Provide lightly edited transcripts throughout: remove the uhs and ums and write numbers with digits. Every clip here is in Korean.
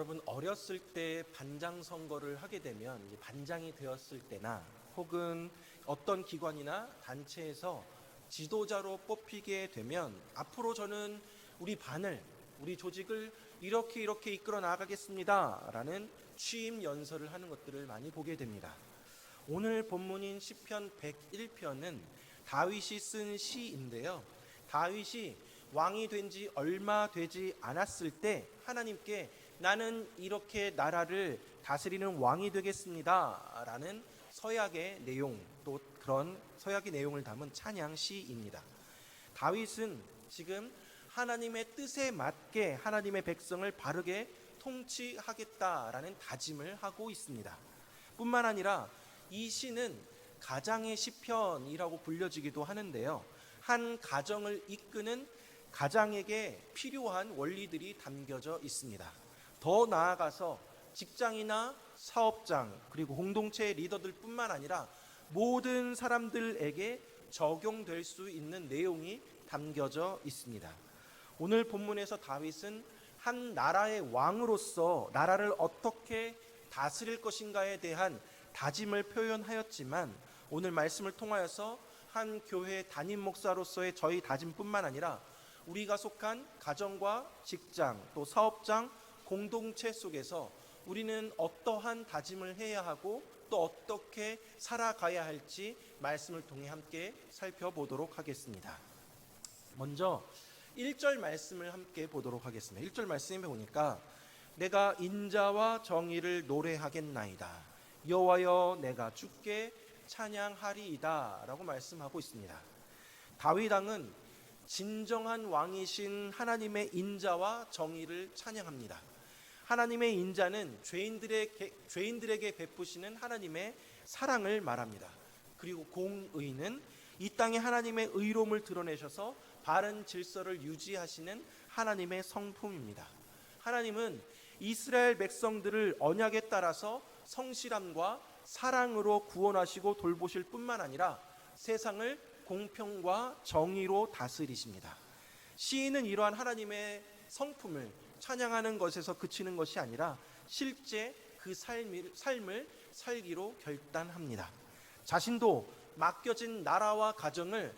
여러분 어렸을 때 반장 선거를 하게 되면 이제 반장이 되었을 때나 혹은 어떤 기관이나 단체에서 지도자로 뽑히게 되면 앞으로 저는 우리 반을 우리 조직을 이렇게 이끌어 나가겠습니다 라는 취임 연설을 하는 것들을 많이 보게 됩니다. 오늘 본문인 시편 101편은 다윗이 쓴 시인데요. 다윗이 왕이 된 지 얼마 되지 않았을 때 하나님께 나는 이렇게 나라를 다스리는 왕이 되겠습니다 라는 서약의 내용, 또 그런 서약의 내용을 담은 찬양 시입니다. 다윗은 지금 하나님의 뜻에 맞게 하나님의 백성을 바르게 통치하겠다라는 다짐을 하고 있습니다. 뿐만 아니라 이 시는 가장의 시편이라고 불려지기도 하는데요. 한 가정을 이끄는 가장에게 필요한 원리들이 담겨져 있습니다. 더 나아가서 직장이나 사업장 그리고 공동체 리더들 뿐만 아니라 모든 사람들에게 적용될 수 있는 내용이 담겨져 있습니다. 오늘 본문에서 다윗은 한 나라의 왕으로서 나라를 어떻게 다스릴 것인가에 대한 다짐을 표현하였지만 오늘 말씀을 통하여서 한 교회 담임 목사로서의 저희 다짐뿐만 아니라 우리가 속한 가정과 직장 또 사업장 공동체 속에서 우리는 어떠한 다짐을 해야 하고 또 어떻게 살아가야 할지 말씀을 통해 함께 살펴보도록 하겠습니다. 먼저 1절 말씀을 함께 보도록 하겠습니다. 1절 말씀에 보니까 내가 인자와 정의를 노래하겠나이다. 여호와여 내가 주께 찬양하리이다 라고 말씀하고 있습니다. 다윗 왕은 진정한 왕이신 하나님의 인자와 정의를 찬양합니다. 하나님의 인자는 죄인들에게 베푸시는 하나님의 사랑을 말합니다. 그리고 공의는 이 땅에 하나님의 의로움을 드러내셔서 바른 질서를 유지하시는 하나님의 성품입니다. 하나님은 이스라엘 백성들을 언약에 따라서 성실함과 사랑으로 구원하시고 돌보실 뿐만 아니라 세상을 공평과 정의로 다스리십니다. 시인은 이러한 하나님의 성품을 찬양하는 것에서 그치는 것이 아니라 실제 그 삶을 살기로 결단합니다. 자신도 맡겨진 나라와 가정을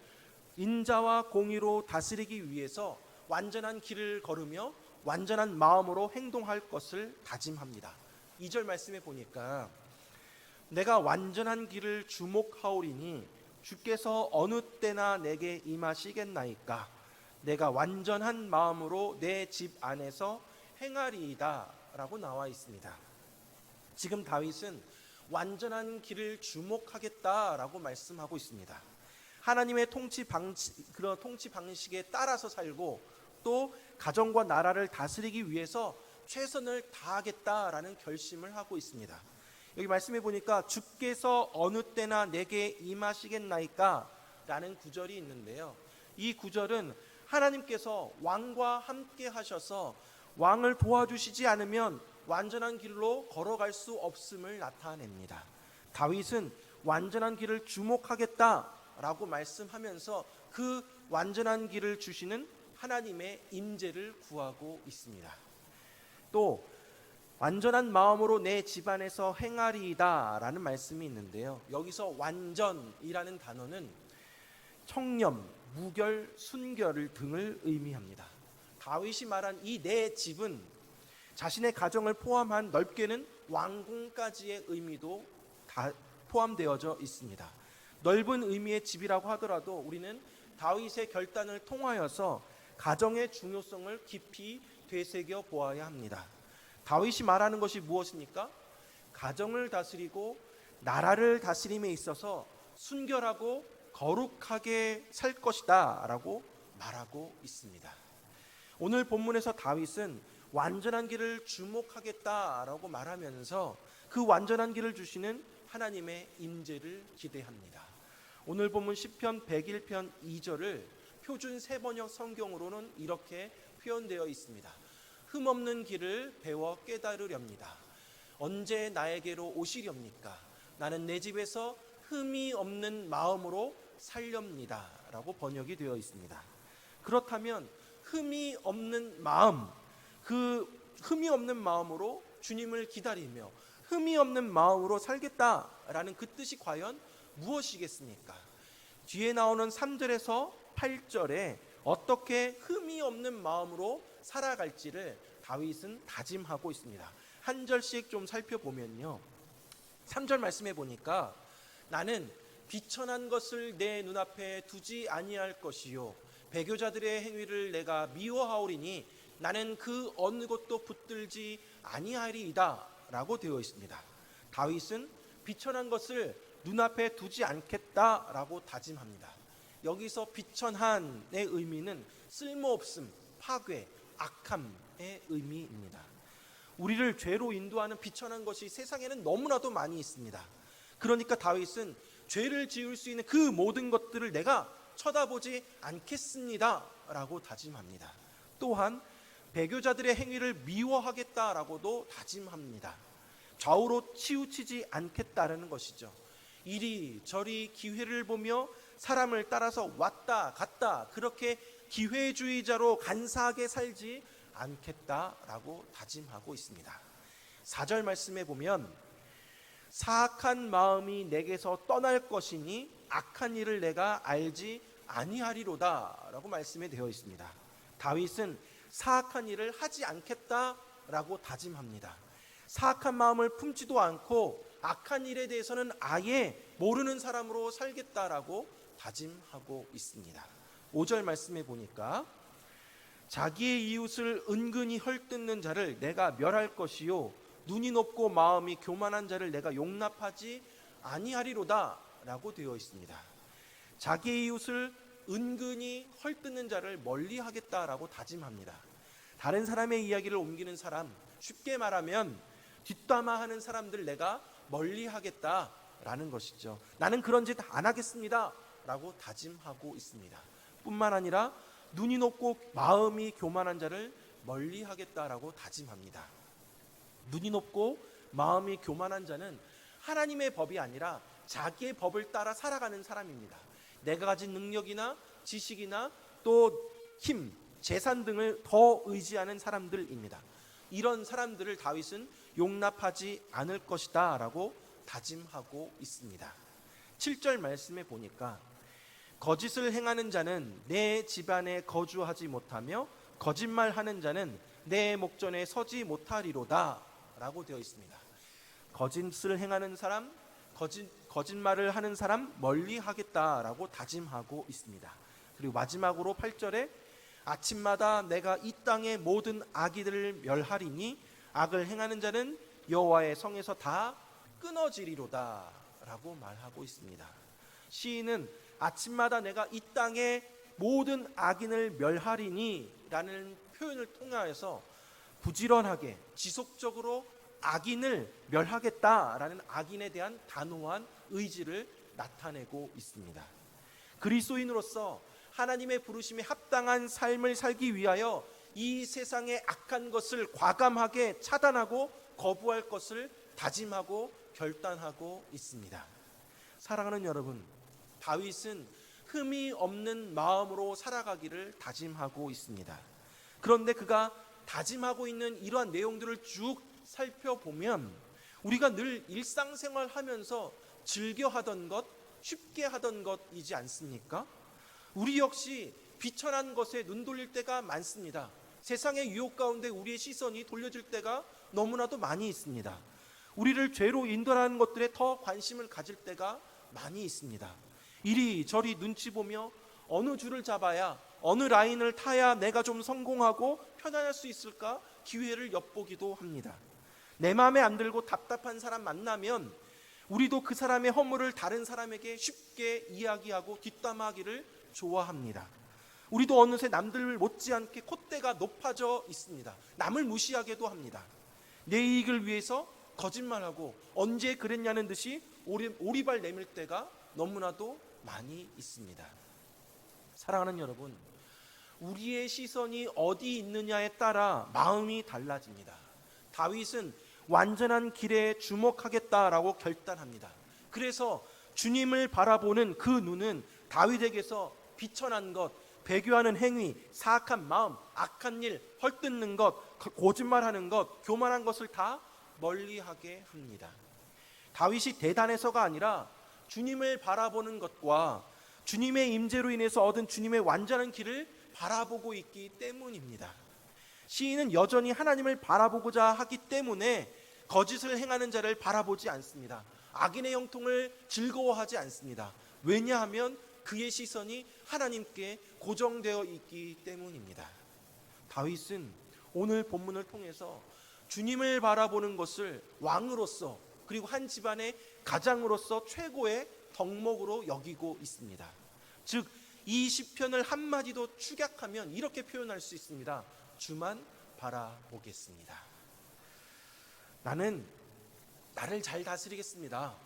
인자와 공의로 다스리기 위해서 완전한 길을 걸으며 완전한 마음으로 행동할 것을 다짐합니다. 2절 말씀에 보니까 내가 완전한 길을 주목하오리니 주께서 어느 때나 내게 임하시겠나이까 내가 완전한 마음으로 내 집 안에서 행하리이다 라고 나와 있습니다. 지금 다윗은 완전한 길을 주목하겠다라고 말씀하고 있습니다. 하나님의 그런 통치 방식에 따라서 살고 또 가정과 나라를 다스리기 위해서 최선을 다하겠다라는 결심을 하고 있습니다. 여기 말씀해 보니까 주께서 어느 때나 내게 임하시겠나이까 라는 구절이 있는데요. 이 구절은 하나님께서 왕과 함께 하셔서 왕을 도와주시지 않으면 완전한 길로 걸어갈 수 없음을 나타냅니다. 다윗은 완전한 길을 주목하겠다라고 말씀하면서 그 완전한 길을 주시는 하나님의 임재를 구하고 있습니다. 또 완전한 마음으로 내 집안에서 행하리이다 라는 말씀이 있는데요. 여기서 완전이라는 단어는 청렴, 무결, 순결 등을 의미합니다. 다윗이 말한 이 내 집은 자신의 가정을 포함한 넓게는 왕궁까지의 의미도 다 포함되어져 있습니다. 넓은 의미의 집이라고 하더라도 우리는 다윗의 결단을 통하여서 가정의 중요성을 깊이 되새겨 보아야 합니다. 다윗이 말하는 것이 무엇입니까? 가정을 다스리고 나라를 다스림에 있어서 순결하고 거룩하게 살 것이다 라고 말하고 있습니다. 오늘 본문에서 다윗은 완전한 길을 주목하겠다라고 말하면서 그 완전한 길을 주시는 하나님의 임재를 기대합니다. 오늘 본문 시편 101편 2절을 표준 세번역 성경으로는 이렇게 표현되어 있습니다. 흠없는 길을 배워 깨달으렵니다. 언제 나에게로 오시렵니까? 나는 내 집에서 흠이 없는 마음으로 살렵니다 라고 번역이 되어 있습니다. 그렇다면 흠이 없는 마음, 그 흠이 없는 마음으로 주님을 기다리며 흠이 없는 마음으로 살겠다라는 그 뜻이 과연 무엇이겠습니까? 뒤에 나오는 3절에서 8절에 어떻게 흠이 없는 마음으로 살아갈지를 다윗은 다짐하고 있습니다. 한 절씩 좀 살펴보면요, 3절 말씀해 보니까 나는 비천한 것을 내 눈앞에 두지 아니할 것이요 배교자들의 행위를 내가 미워하오리니 나는 그 어느 것도 붙들지 아니하리이다 라고 되어 있습니다. 다윗은 비천한 것을 눈앞에 두지 않겠다라고 다짐합니다. 여기서 비천한의 의미는 쓸모없음, 파괴, 악함의 의미입니다. 우리를 죄로 인도하는 비천한 것이 세상에는 너무나도 많이 있습니다. 그러니까 다윗은 죄를 지을 수 있는 그 모든 것들을 내가 쳐다보지 않겠습니다 라고 다짐합니다. 또한 배교자들의 행위를 미워하겠다라고도 다짐합니다. 좌우로 치우치지 않겠다라는 것이죠. 이리저리 기회를 보며 사람을 따라서 왔다 갔다 그렇게 기회주의자로 간사하게 살지 않겠다라고 다짐하고 있습니다. 4절 말씀에 보면 사악한 마음이 내게서 떠날 것이니 악한 일을 내가 알지 아니하리로다 라고 말씀이 되어 있습니다. 다윗은 사악한 일을 하지 않겠다라고 다짐합니다. 사악한 마음을 품지도 않고 악한 일에 대해서는 아예 모르는 사람으로 살겠다라고 다짐하고 있습니다. 5절 말씀에 보니까 자기의 이웃을 은근히 헐뜯는 자를 내가 멸할 것이요 눈이 높고 마음이 교만한 자를 내가 용납하지 아니하리로다 라고 되어 있습니다. 자기의 이웃을 은근히 헐뜯는 자를 멀리하겠다라고 다짐합니다. 다른 사람의 이야기를 옮기는 사람, 쉽게 말하면 뒷담화하는 사람들 내가 멀리하겠다라는 것이죠. 나는 그런 짓 안 하겠습니다 라고 다짐하고 있습니다. 뿐만 아니라 눈이 높고 마음이 교만한 자를 멀리하겠다라고 다짐합니다. 눈이 높고 마음이 교만한 자는 하나님의 법이 아니라 자기의 법을 따라 살아가는 사람입니다. 내가 가진 능력이나 지식이나 또 힘, 재산 등을 더 의지하는 사람들입니다. 이런 사람들을 다윗은 용납하지 않을 것이다 라고 다짐하고 있습니다. 7절 말씀에 보니까 거짓을 행하는 자는 내 집안에 거주하지 못하며 거짓말하는 자는 내 목전에 서지 못하리로다 라고 되어 있습니다. 거짓을 행하는 사람, 거짓말을 하는 사람 멀리 하겠다라고 다짐하고 있습니다. 그리고 마지막으로 8절에 아침마다 내가 이 땅의 모든 악이들을 멸하리니 악을 행하는 자는 여호와의 성에서 다 끊어지리로다 라고 말하고 있습니다. 시인은 아침마다 내가 이 땅의 모든 악인을 멸하리니 라는 표현을 통하여서 부지런하게 지속적으로 악인을 멸하겠다라는 악인에 대한 단호한 의지를 나타내고 있습니다. 그리스도인으로서 하나님의 부르심에 합당한 삶을 살기 위하여 이 세상의 악한 것을 과감하게 차단하고 거부할 것을 다짐하고 결단하고 있습니다. 사랑하는 여러분, 다윗은 흠이 없는 마음으로 살아가기를 다짐하고 있습니다. 그런데 그가 다짐하고 있는 이러한 내용들을 쭉 살펴보면 우리가 늘 일상생활 하면서 즐겨 하던 것, 쉽게 하던 것이지 않습니까? 우리 역시 비천한 것에 눈 돌릴 때가 많습니다. 세상의 유혹 가운데 우리의 시선이 돌려질 때가 너무나도 많이 있습니다. 우리를 죄로 인도하는 것들에 더 관심을 가질 때가 많이 있습니다. 이리저리 눈치 보며 어느 줄을 잡아야, 어느 라인을 타야 내가 좀 성공하고 편안할 수 있을까 기회를 엿보기도 합니다. 내 마음에 안 들고 답답한 사람 만나면 우리도 그 사람의 허물을 다른 사람에게 쉽게 이야기하고 뒷담화하기를 좋아합니다. 우리도 어느새 남들 못지않게 콧대가 높아져 있습니다. 남을 무시하게도 합니다. 내 이익을 위해서 거짓말하고 언제 그랬냐는 듯이 오리발 내밀 때가 너무나도 많이 있습니다. 사랑하는 여러분, 우리의 시선이 어디 있느냐에 따라 마음이 달라집니다. 다윗은 완전한 길에 주목하겠다라고 결단합니다. 그래서 주님을 바라보는 그 눈은 다윗에게서 비천한 것, 배교하는 행위, 사악한 마음, 악한 일, 헐뜯는 것, 거짓말하는 것, 교만한 것을 다 멀리하게 합니다. 다윗이 대단해서가 아니라 주님을 바라보는 것과 주님의 임재로 인해서 얻은 주님의 완전한 길을 바라보고 있기 때문입니다. 시인은 여전히 하나님을 바라보고자 하기 때문에 거짓을 행하는 자를 바라보지 않습니다. 악인의 형통을 즐거워하지 않습니다. 왜냐하면 그의 시선이 하나님께 고정되어 있기 때문입니다. 다윗은 오늘 본문을 통해서 주님을 바라보는 것을 왕으로서 그리고 한 집안의 가장으로서 최고의 덕목으로 여기고 있습니다. 즉, 이 시편을 한마디도 축약하면 이렇게 표현할 수 있습니다. 주만 바라보겠습니다. 나는 나를 잘 다스리겠습니다.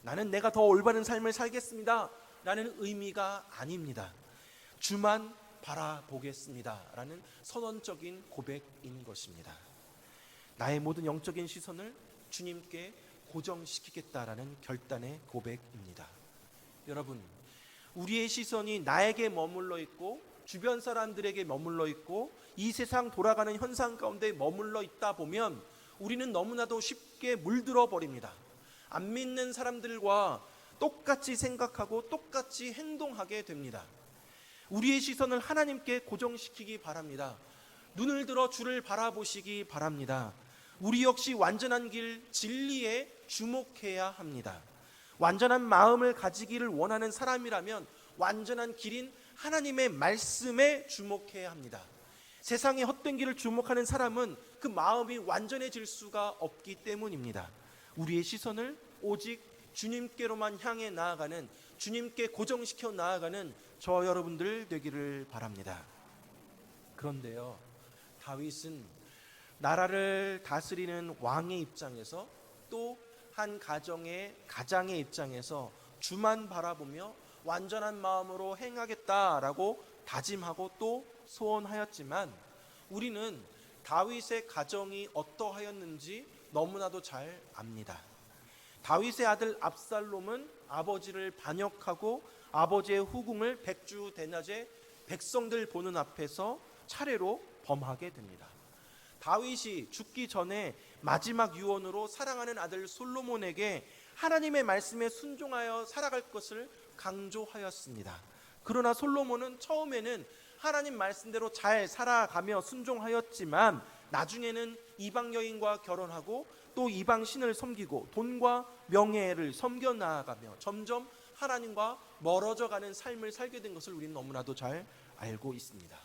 나는 내가 더 올바른 삶을 살겠습니다. 라는 의미가 아닙니다. 주만 바라보겠습니다. 라는 선언적인 고백인 것입니다. 나의 모든 영적인 시선을 주님께 고정시키겠다라는 결단의 고백입니다. 여러분, 우리의 시선이 나에게 머물러 있고 주변 사람들에게 머물러 있고 이 세상 돌아가는 현상 가운데 머물러 있다 보면 우리는 너무나도 쉽게 물들어 버립니다. 안 믿는 사람들과 똑같이 생각하고 똑같이 행동하게 됩니다. 우리의 시선을 하나님께 고정시키기 바랍니다. 눈을 들어 주를 바라보시기 바랍니다. 우리 역시 완전한 길, 진리에 주목해야 합니다. 완전한 마음을 가지기를 원하는 사람이라면 완전한 길인 하나님의 말씀에 주목해야 합니다. 세상의 헛된 길을 주목하는 사람은 그 마음이 완전해질 수가 없기 때문입니다. 우리의 시선을 오직 주님께로만 향해 나아가는, 주님께 고정시켜 나아가는 저 여러분들 되기를 바랍니다. 그런데요, 다윗은 나라를 다스리는 왕의 입장에서 또 한 가정의 가장의 입장에서 주만 바라보며 완전한 마음으로 행하겠다라고 다짐하고 또 소원하였지만 우리는 다윗의 가정이 어떠하였는지 너무나도 잘 압니다. 다윗의 아들 압살롬은 아버지를 반역하고 아버지의 후궁을 백주대낮에 백성들 보는 앞에서 차례로 범하게 됩니다. 다윗이 죽기 전에 마지막 유언으로 사랑하는 아들 솔로몬에게 하나님의 말씀에 순종하여 살아갈 것을 강조하였습니다. 그러나 솔로몬은 처음에는 하나님 말씀대로 잘 살아가며 순종하였지만 나중에는 이방 여인과 결혼하고 또 이방 신을 섬기고 돈과 명예를 섬겨 나아가며 점점 하나님과 멀어져가는 삶을 살게 된 것을 우리는 너무나도 잘 알고 있습니다.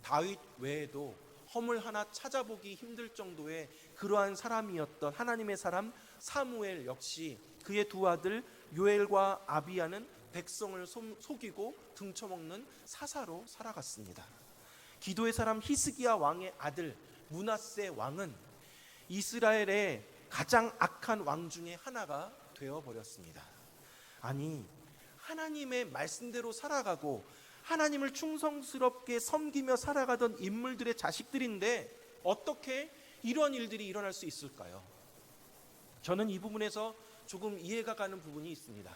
다윗 외에도 허물 하나 찾아보기 힘들 정도의 그러한 사람이었던 하나님의 사람 사무엘 역시 그의 두 아들 요엘과 아비야는 백성을 속이고 등쳐먹는 사사로 살아갔습니다. 기도의 사람 히스기야 왕의 아들 므낫세 왕은 이스라엘의 가장 악한 왕 중에 하나가 되어버렸습니다. 아니, 하나님의 말씀대로 살아가고 하나님을 충성스럽게 섬기며 살아가던 인물들의 자식들인데 어떻게 이런 일들이 일어날 수 있을까요? 저는 이 부분에서 조금 이해가 가는 부분이 있습니다.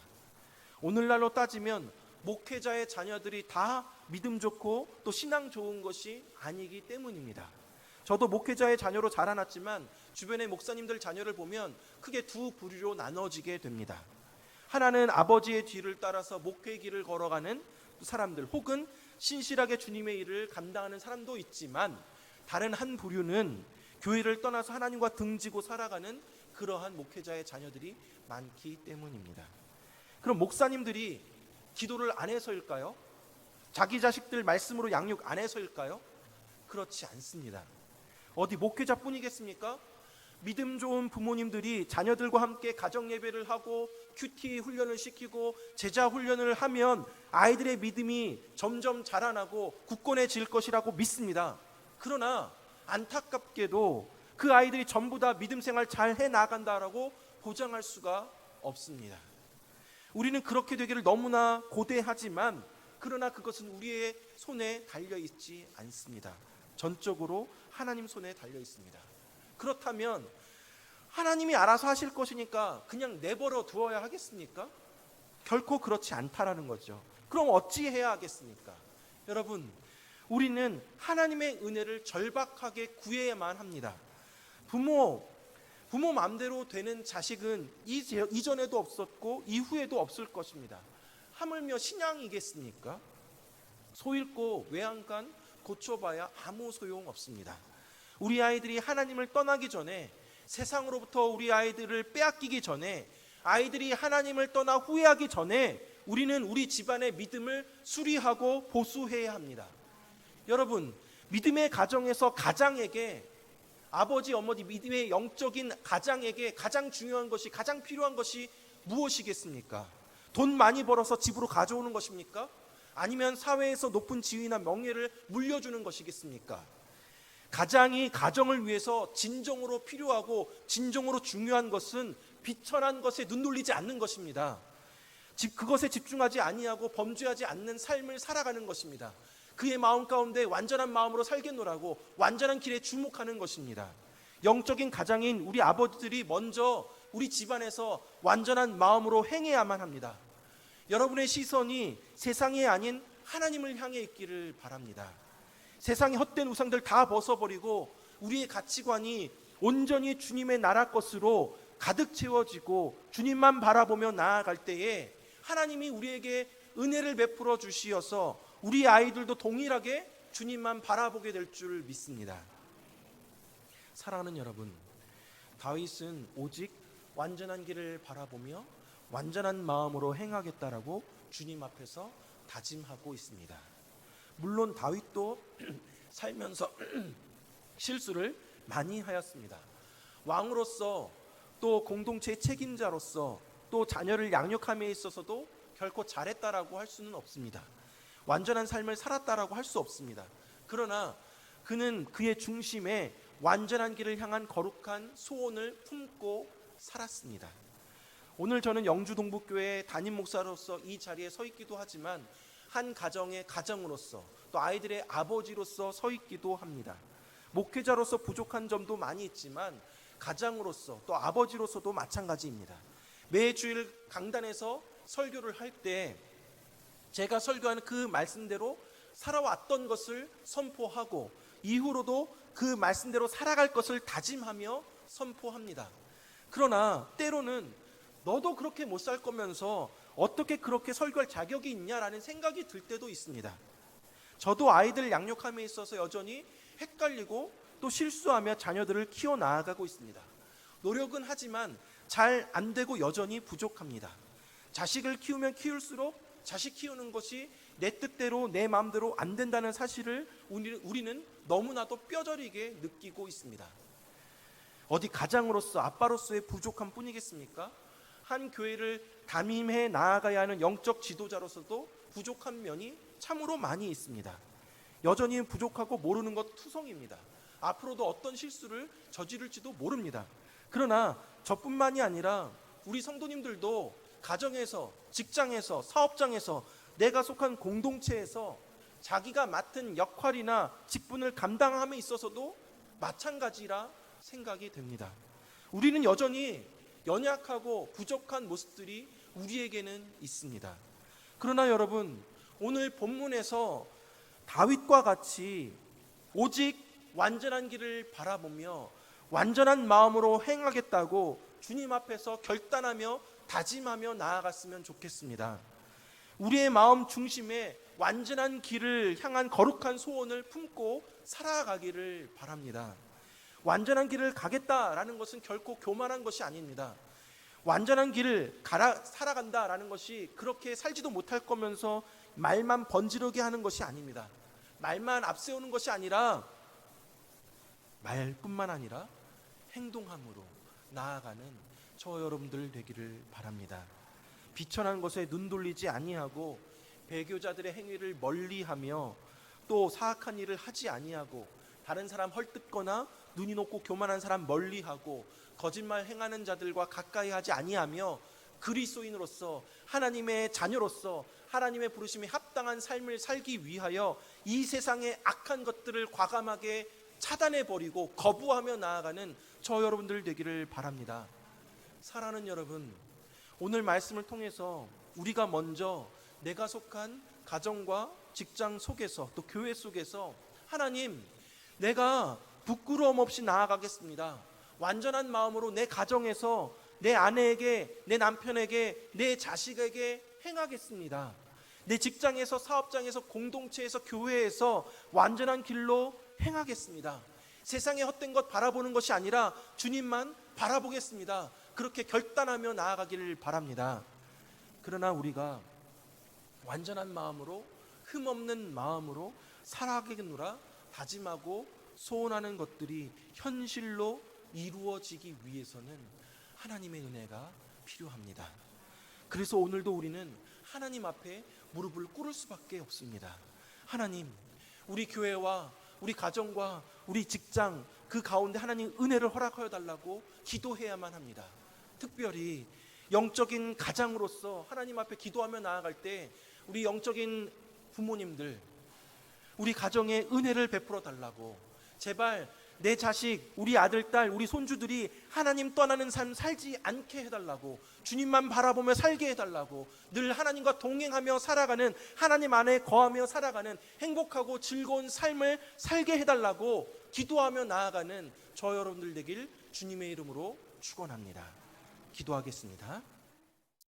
오늘날로 따지면 목회자의 자녀들이 다 믿음 좋고 또 신앙 좋은 것이 아니기 때문입니다. 저도 목회자의 자녀로 자라났지만 주변의 목사님들 자녀를 보면 크게 두 부류로 나눠지게 됩니다. 하나는 아버지의 뒤를 따라서 목회 길을 걸어가는 사람들, 혹은 신실하게 주님의 일을 감당하는 사람도 있지만 다른 한 부류는 교회를 떠나서 하나님과 등지고 살아가는 그러한 목회자의 자녀들이 많기 때문입니다. 그럼 목사님들이 기도를 안 해서일까요? 자기 자식들 말씀으로 양육 안 해서일까요? 그렇지 않습니다. 어디 목회자뿐이겠습니까? 믿음 좋은 부모님들이 자녀들과 함께 가정 예배를 하고 큐티 훈련을 시키고 제자 훈련을 하면 아이들의 믿음이 점점 자라나고 굳건해질 것이라고 믿습니다. 그러나 안타깝게도 그 아이들이 전부 다 믿음 생활 잘 해나간다라고 보장할 수가 없습니다. 우리는 그렇게 되기를 너무나 고대하지만 그러나 그것은 우리의 손에 달려 있지 않습니다. 전적으로 하나님 손에 달려 있습니다. 그렇다면 하나님이 알아서 하실 것이니까 그냥 내버려 두어야 하겠습니까? 결코 그렇지 않다라는 거죠. 그럼 어찌 해야 하겠습니까? 여러분, 우리는 하나님의 은혜를 절박하게 구해야만 합니다. 부모 마음대로 되는 자식은 이전에도 없었고 이후에도 없을 것입니다. 하물며 신앙이겠습니까? 소 잃고 외양간 고쳐봐야 아무 소용 없습니다. 우리 아이들이 하나님을 떠나기 전에, 세상으로부터 우리 아이들을 빼앗기기 전에, 아이들이 하나님을 떠나 후회하기 전에 우리는 우리 집안의 믿음을 수리하고 보수해야 합니다. 여러분, 믿음의 가정에서 가장에게, 아버지 어머니 믿음의 영적인 가장에게 가장 중요한 것이, 가장 필요한 것이 무엇이겠습니까? 돈 많이 벌어서 집으로 가져오는 것입니까? 아니면 사회에서 높은 지위나 명예를 물려주는 것이겠습니까? 가장이 가정을 위해서 진정으로 필요하고 진정으로 중요한 것은 비천한 것에 눈 돌리지 않는 것입니다. 그것에 집중하지 아니하고 범죄하지 않는 삶을 살아가는 것입니다. 그의 마음 가운데 완전한 마음으로 살겠노라고 완전한 길에 주목하는 것입니다. 영적인 가장인 우리 아버지들이 먼저 우리 집안에서 완전한 마음으로 행해야만 합니다. 여러분의 시선이 세상이 아닌 하나님을 향해 있기를 바랍니다. 세상의 헛된 우상들 다 벗어버리고 우리의 가치관이 온전히 주님의 나라 것으로 가득 채워지고 주님만 바라보며 나아갈 때에 하나님이 우리에게 은혜를 베풀어 주시어서 우리 아이들도 동일하게 주님만 바라보게 될 줄 믿습니다. 사랑하는 여러분, 다윗은 오직 완전한 길을 바라보며 완전한 마음으로 행하겠다라고 주님 앞에서 다짐하고 있습니다. 물론 다윗도 살면서 실수를 많이 하였습니다. 왕으로서, 또 공동체 책임자로서, 또 자녀를 양육함에 있어서도 결코 잘했다라고 할 수는 없습니다. 완전한 삶을 살았다라고 할 수 없습니다. 그러나 그는 그의 중심에 완전한 길을 향한 거룩한 소원을 품고 살았습니다. 오늘 저는 영주 동북교회 담임 목사로서 이 자리에 서 있기도 하지만 한 가정의 가정으로서, 또 아이들의 아버지로서 서 있기도 합니다. 목회자로서 부족한 점도 많이 있지만 가장으로서, 또 아버지로서도 마찬가지입니다. 매주일 강단에서 설교를 할 때 제가 설교하는 그 말씀대로 살아왔던 것을 선포하고 이후로도 그 말씀대로 살아갈 것을 다짐하며 선포합니다. 그러나 때로는 너도 그렇게 못 살 거면서 어떻게 그렇게 설교할 자격이 있냐라는 생각이 들 때도 있습니다. 저도 아이들 양육함에 있어서 여전히 헷갈리고 또 실수하며 자녀들을 키워나가고 있습니다. 노력은 하지만 잘 안 되고 여전히 부족합니다. 자식을 키우면 키울수록 자식 키우는 것이 내 뜻대로 내 마음대로 안 된다는 사실을 우리는 너무나도 뼈저리게 느끼고 있습니다. 어디 가장으로서, 아빠로서의 부족함 뿐이겠습니까? 한 교회를 담임해 나아가야 하는 영적 지도자로서도 부족한 면이 참으로 많이 있습니다. 여전히 부족하고 모르는 것 투성입니다. 앞으로도 어떤 실수를 저지를지도 모릅니다. 그러나 저뿐만이 아니라 우리 성도님들도 가정에서, 직장에서, 사업장에서, 내가 속한 공동체에서 자기가 맡은 역할이나 직분을 감당함에 있어서도 마찬가지라 생각이 됩니다. 우리는 여전히 연약하고 부족한 모습들이 우리에게는 있습니다. 그러나 여러분, 오늘 본문에서 다윗과 같이 오직 완전한 길을 바라보며 완전한 마음으로 행하겠다고 주님 앞에서 결단하며 다짐하며 나아갔으면 좋겠습니다. 우리의 마음 중심에 완전한 길을 향한 거룩한 소원을 품고 살아가기를 바랍니다. 완전한 길을 가겠다라는 것은 결코 교만한 것이 아닙니다. 완전한 길을 살아간다라는 것이 그렇게 살지도 못할 거면서 말만 번지르게 하는 것이 아닙니다. 말만 앞세우는 것이 아니라, 말뿐만 아니라 행동함으로 나아가는 저 여러분들 되기를 바랍니다. 비천한 것에 눈 돌리지 아니하고 배교자들의 행위를 멀리하며 또 사악한 일을 하지 아니하고 다른 사람 헐뜯거나 눈이 높고 교만한 사람 멀리하고 거짓말 행하는 자들과 가까이 하지 아니하며 그리스도인으로서, 하나님의 자녀로서 하나님의 부르심에 합당한 삶을 살기 위하여 이 세상의 악한 것들을 과감하게 차단해버리고 거부하며 나아가는 저 여러분들 되기를 바랍니다. 사랑하는 여러분, 오늘 말씀을 통해서 우리가 먼저 내가 속한 가정과 직장 속에서 또 교회 속에서 하나님, 내가 부끄러움 없이 나아가겠습니다. 완전한 마음으로 내 가정에서 내 아내에게, 내 남편에게, 내 자식에게 행하겠습니다. 내 직장에서, 사업장에서, 공동체에서, 교회에서 완전한 길로 행하겠습니다. 세상의 헛된 것 바라보는 것이 아니라 주님만 바라보겠습니다. 그렇게 결단하며 나아가기를 바랍니다. 그러나 우리가 완전한 마음으로, 흠없는 마음으로 살아가겠노라 다짐하고 소원하는 것들이 현실로 이루어지기 위해서는 하나님의 은혜가 필요합니다. 그래서 오늘도 우리는 하나님 앞에 무릎을 꿇을 수밖에 없습니다. 하나님, 우리 교회와 우리 가정과 우리 직장 그 가운데 하나님 은혜를 허락하여 달라고 기도해야만 합니다. 특별히 영적인 가장으로서 하나님 앞에 기도하며 나아갈 때 우리 영적인 부모님들, 우리 가정에 은혜를 베풀어 달라고, 제발 내 자식, 우리 아들, 딸, 우리 손주들이 하나님 떠나는 삶 살지 않게 해달라고, 주님만 바라보며 살게 해달라고, 늘 하나님과 동행하며 살아가는, 하나님 안에 거하며 살아가는 행복하고 즐거운 삶을 살게 해달라고 기도하며 나아가는 저 여러분들 되길 주님의 이름으로 축원합니다. 기도하겠습니다.